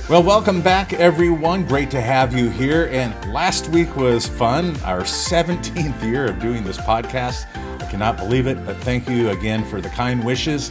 Well, welcome back, everyone. Great to have you here. And last week was fun, our 17th year of doing this podcast. I cannot believe it, but thank you again for the kind wishes.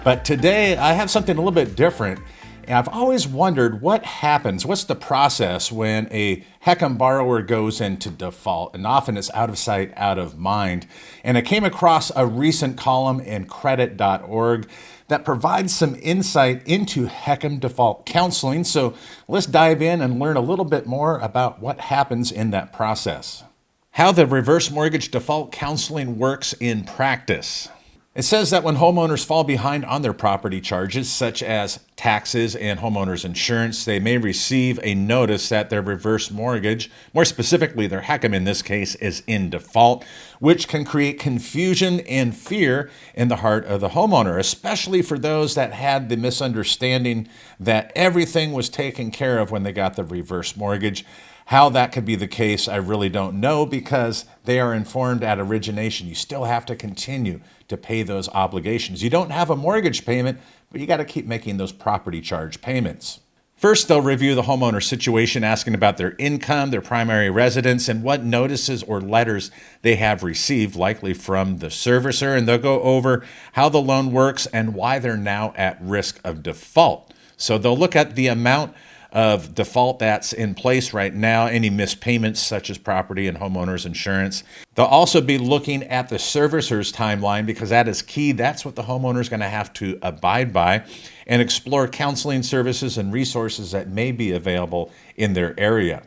But today I have something a little bit different. And I've always wondered what happens, what's the process when a HECM borrower goes into default, and often it's out of sight, out of mind. And I came across a recent column in credit.org that provides some insight into HECM default counseling. So let's dive in and learn a little bit more about what happens in that process. How the reverse mortgage default counseling works in practice. It says that when homeowners fall behind on their property charges, such as taxes and homeowners insurance, they may receive a notice that their reverse mortgage, more specifically their HECM in this case, is in default, which can create confusion and fear in the heart of the homeowner, especially for those that had the misunderstanding that everything was taken care of when they got the reverse mortgage. How that could be the case, I really don't know, because they are informed at origination. You still have to continue to pay those obligations. You don't have a mortgage payment, but you got to keep making those property charge payments. First, they'll review the homeowner's situation, asking about their income, their primary residence, and what notices or letters they have received, likely from the servicer. And they'll go over how the loan works and why they're now at risk of default. So they'll look at the amount of default that's in place right now, any missed payments such as property and homeowners insurance. They'll also be looking at the servicer's timeline because that is key. That's what the homeowner is going to have to abide by, and explore counseling services and resources that may be available in their area.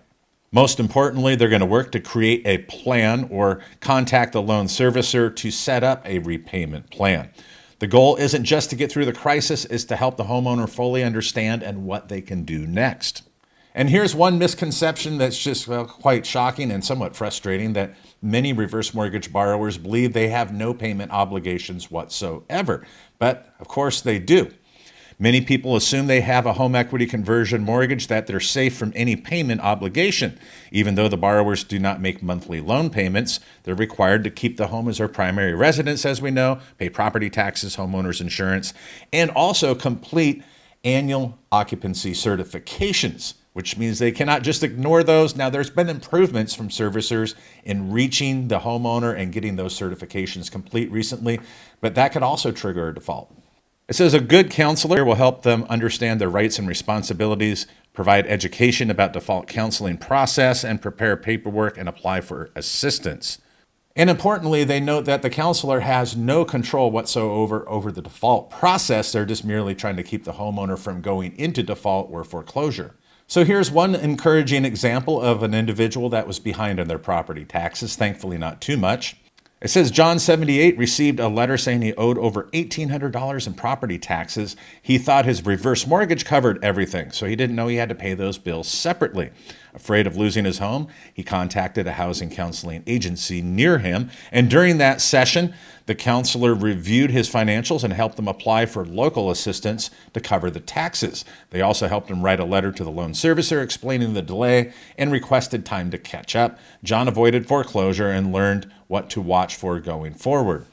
Most importantly, they're going to work to create a plan or contact the loan servicer to set up a repayment plan. The goal isn't just to get through the crisis, it's to help the homeowner fully understand and what they can do next. And here's one misconception that's just quite shocking and somewhat frustrating, that many reverse mortgage borrowers believe they have no payment obligations whatsoever. But of course they do. Many people assume they have a home equity conversion mortgage, that they're safe from any payment obligation. Even though the borrowers do not make monthly loan payments, they're required to keep the home as their primary residence, as we know, pay property taxes, homeowners insurance, and also complete annual occupancy certifications, which means they cannot just ignore those. Now, there's been improvements from servicers in reaching the homeowner and getting those certifications complete recently, but that could also trigger a default. It says a good counselor will help them understand their rights and responsibilities, provide education about default counseling process, and prepare paperwork and apply for assistance. And importantly, they note that the counselor has no control whatsoever over the default process. They're just merely trying to keep the homeowner from going into default or foreclosure. So here's one encouraging example of an individual that was behind on their property taxes, thankfully not too much. It says John, 78, received a letter saying he owed over $1,800 in property taxes. He thought his reverse mortgage covered everything, so he didn't know he had to pay those bills separately. Afraid of losing his home, he contacted a housing counseling agency near him, and during that session, the counselor reviewed his financials and helped him apply for local assistance to cover the taxes. They also helped him write a letter to the loan servicer explaining the delay and requested time to catch up. John avoided foreclosure and learned what to watch for going forward.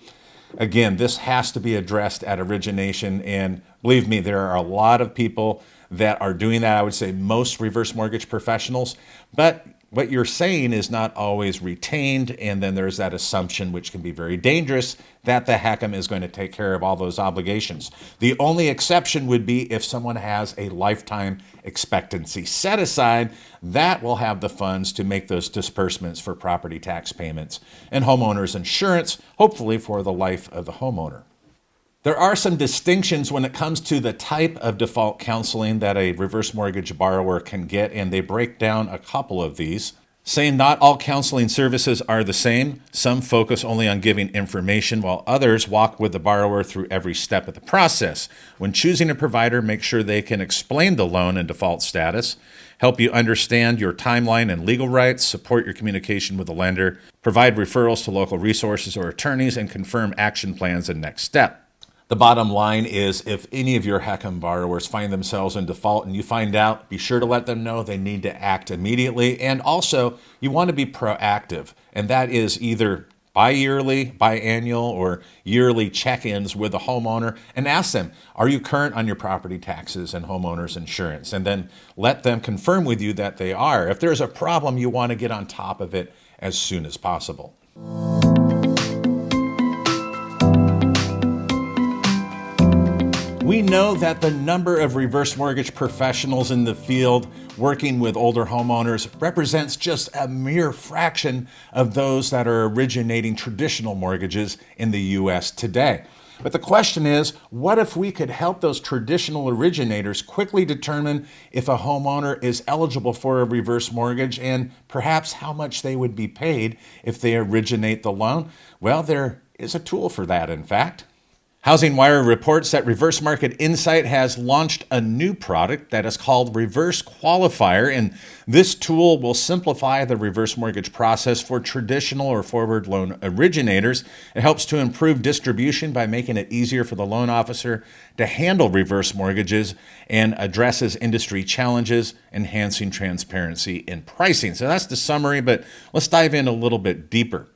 Again, this has to be addressed at origination, and believe me, there are a lot of people that are doing that. I would say most reverse mortgage professionals, but what you're saying is not always retained, and then there's that assumption, which can be very dangerous, that the HECM is going to take care of all those obligations. The only exception would be if someone has a lifetime expectancy set aside, that will have the funds to make those disbursements for property tax payments and homeowners insurance, hopefully for the life of the homeowner. There are some distinctions when it comes to the type of default counseling that a reverse mortgage borrower can get, and they break down a couple of these, saying not all counseling services are the same. Some focus only on giving information, while others walk with the borrower through every step of the process. When choosing a provider, make sure they can explain the loan and default status, help you understand your timeline and legal rights, support your communication with the lender, provide referrals to local resources or attorneys, and confirm action plans and next step. The bottom line is, if any of your HECM borrowers find themselves in default and you find out, be sure to let them know they need to act immediately. And also, you want to be proactive, and that is either bi-yearly, biannual, or yearly check-ins with the homeowner and ask them, are you current on your property taxes and homeowner's insurance? And then let them confirm with you that they are. If there's a problem, you want to get on top of it as soon as possible. We know that the number of reverse mortgage professionals in the field working with older homeowners represents just a mere fraction of those that are originating traditional mortgages in the U.S. today. But the question is, what if we could help those traditional originators quickly determine if a homeowner is eligible for a reverse mortgage and perhaps how much they would be paid if they originate the loan? Well, there is a tool for that, in fact. Housing Wire reports that Reverse Market Insight has launched a new product that is called Reverse Qualifier, and this tool will simplify the reverse mortgage process for traditional or forward loan originators. It helps to improve distribution by making it easier for the loan officer to handle reverse mortgages and addresses industry challenges, enhancing transparency in pricing. So that's the summary, but let's dive in a little bit deeper.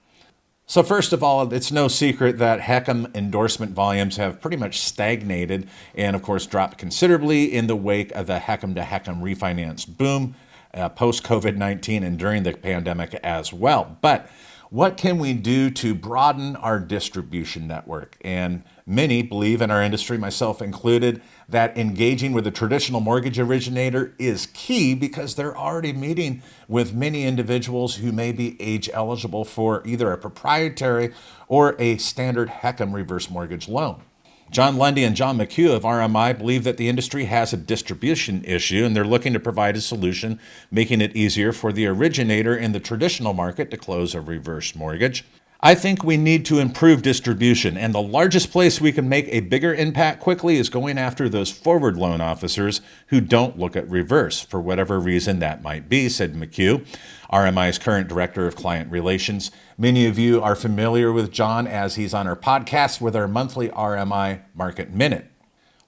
So first of all, it's no secret that HECM endorsement volumes have pretty much stagnated and, of course, dropped considerably in the wake of the HECM to HECM refinance boom post-COVID-19 and during the pandemic as well. But what can we do to broaden our distribution network? And many believe in our industry, myself included, that engaging with a traditional mortgage originator is key because they're already meeting with many individuals who may be age eligible for either a proprietary or a standard HECM reverse mortgage loan. John Lundy and John McHugh of RMI believe that the industry has a distribution issue and they're looking to provide a solution, making it easier for the originator in the traditional market to close a reverse mortgage. I think we need to improve distribution, and the largest place we can make a bigger impact quickly is going after those forward loan officers who don't look at reverse, for whatever reason that might be, said McHugh, RMI's current director of client relations. Many of you are familiar with John as he's on our podcast with our monthly RMI Market Minute.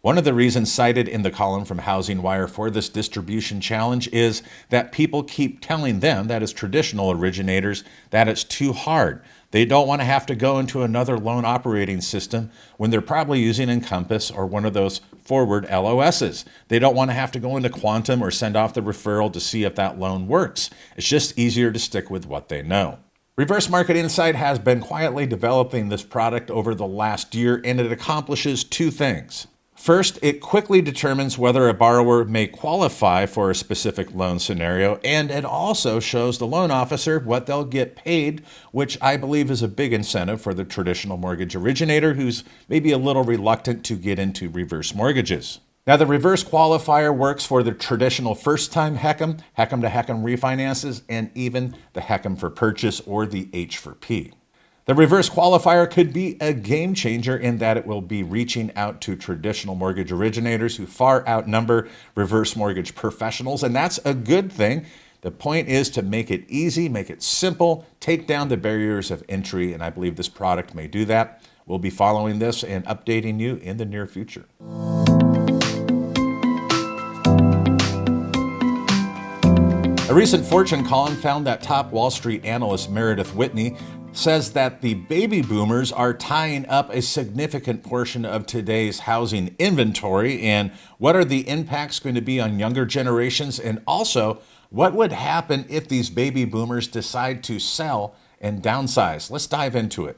One of the reasons cited in the column from Housing Wire for this distribution challenge is that people keep telling them, that is traditional originators, that it's too hard. They don't want to have to go into another loan operating system when they're probably using Encompass or one of those forward LOSs. They don't want to have to go into Quantum or send off the referral to see if that loan works. It's just easier to stick with what they know. Reverse Market Insight has been quietly developing this product over the last year, and it accomplishes two things. First, it quickly determines whether a borrower may qualify for a specific loan scenario, and it also shows the loan officer what they'll get paid, which I believe is a big incentive for the traditional mortgage originator who's maybe a little reluctant to get into reverse mortgages. Now, the Reverse Qualifier works for the traditional first-time HECM, HECM to HECM refinances, and even the HECM for purchase or the H for P. The Reverse Qualifier could be a game changer in that it will be reaching out to traditional mortgage originators who far outnumber reverse mortgage professionals, and that's a good thing. The point is to make it easy, make it simple, take down the barriers of entry, and I believe this product may do that. We'll be following this and updating you in the near future. A recent Fortune column found that top Wall Street analyst Meredith Whitney says that the baby boomers are tying up a significant portion of today's housing inventory. And what are the impacts going to be on younger generations? And also, what would happen if these baby boomers decide to sell and downsize? Let's dive into it.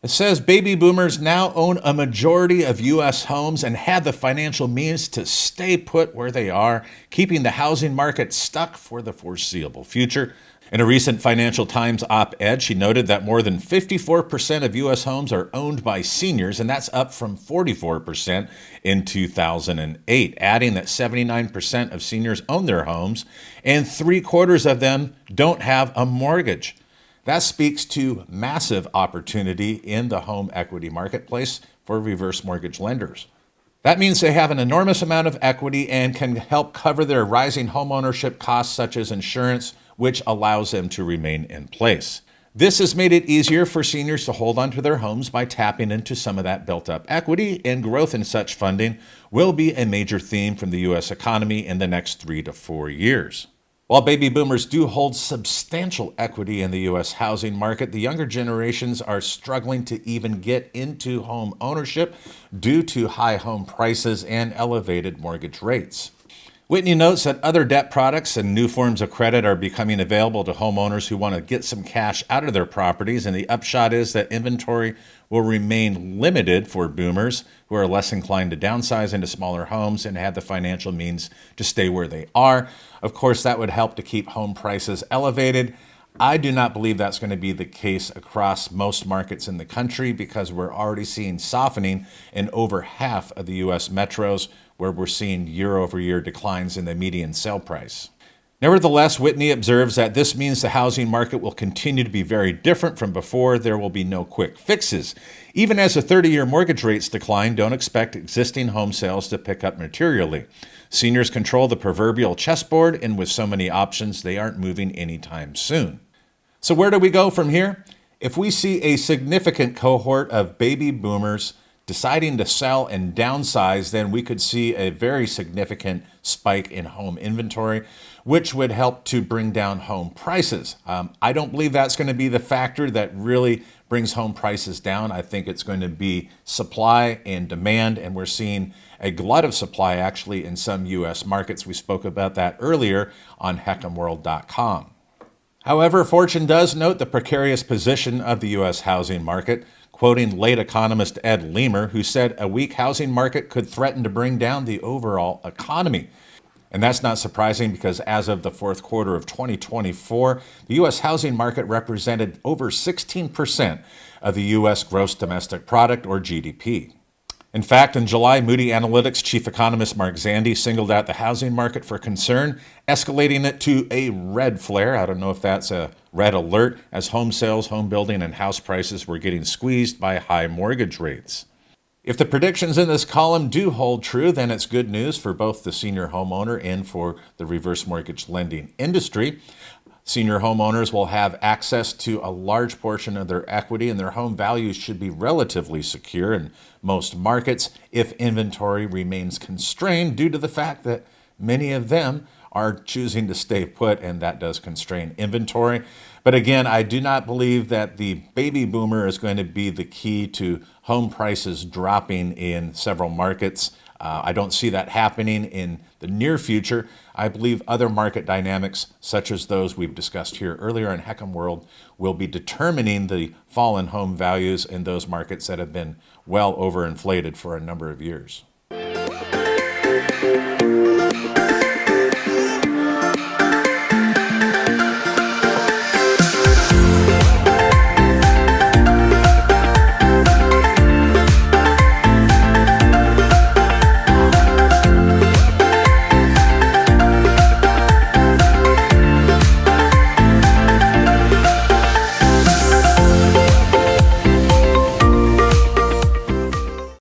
It says baby boomers now own a majority of U.S. homes and have the financial means to stay put where they are, keeping the housing market stuck for the foreseeable future. In a recent Financial Times op-ed, she noted that more than 54% of U.S. homes are owned by seniors, and that's up from 44% in 2008, adding that 79% of seniors own their homes, and 3/4 of them don't have a mortgage. That speaks to massive opportunity in the home equity marketplace for reverse mortgage lenders. That means they have an enormous amount of equity and can help cover their rising homeownership costs such as insurance, which allows them to remain in place. This has made it easier for seniors to hold onto their homes by tapping into some of that built-up equity, and growth in such funding will be a major theme from the U.S. economy in the next 3 to 4 years. While baby boomers do hold substantial equity in the U.S. housing market, the younger generations are struggling to even get into home ownership due to high home prices and elevated mortgage rates. Whitney notes that other debt products and new forms of credit are becoming available to homeowners who want to get some cash out of their properties, and the upshot is that inventory will remain limited for boomers who are less inclined to downsize into smaller homes and have the financial means to stay where they are. Of course, that would help to keep home prices elevated. I do not believe that's going to be the case across most markets in the country because we're already seeing softening in over half of the U.S. metros, where we're seeing year-over-year declines in the median sale price. Nevertheless, Whitney observes that this means the housing market will continue to be very different from before. There will be no quick fixes. Even as the 30-year mortgage rates decline, don't expect existing home sales to pick up materially. Seniors control the proverbial chessboard, and with so many options, they aren't moving anytime soon. So where do we go from here? If we see a significant cohort of baby boomers deciding to sell and downsize, then we could see a very significant spike in home inventory, which would help to bring down home prices. I don't believe that's going to be the factor that really brings home prices down. I think it's going to be supply and demand, and we're seeing a glut of supply actually in some U.S. markets. We spoke about that earlier on HECMWorld.com. However, Fortune does note the precarious position of the U.S. housing market, quoting late economist Ed Leamer, who said a weak housing market could threaten to bring down the overall economy. And that's not surprising because as of the fourth quarter of 2024, the U.S. housing market represented over 16% of the U.S. gross domestic product, or GDP. In fact, in July, Moody Analytics chief economist Mark Zandi singled out the housing market for concern, escalating it to a red flare. I don't know if that's a red alert, as home sales, home building, and house prices were getting squeezed by high mortgage rates. If the predictions in this column do hold true, then it's good news for both the senior homeowner and for the reverse mortgage lending industry. Senior homeowners will have access to a large portion of their equity, and their home values should be relatively secure in most markets if inventory remains constrained due to the fact that many of them are choosing to stay put, and that does constrain inventory. But again, I do not believe that the baby boomer is going to be the key to home prices dropping in several markets. I don't see that happening in the near future. I believe other market dynamics, such as those we've discussed here earlier in HECMWorld, will be determining the fall in home values in those markets that have been well overinflated for a number of years.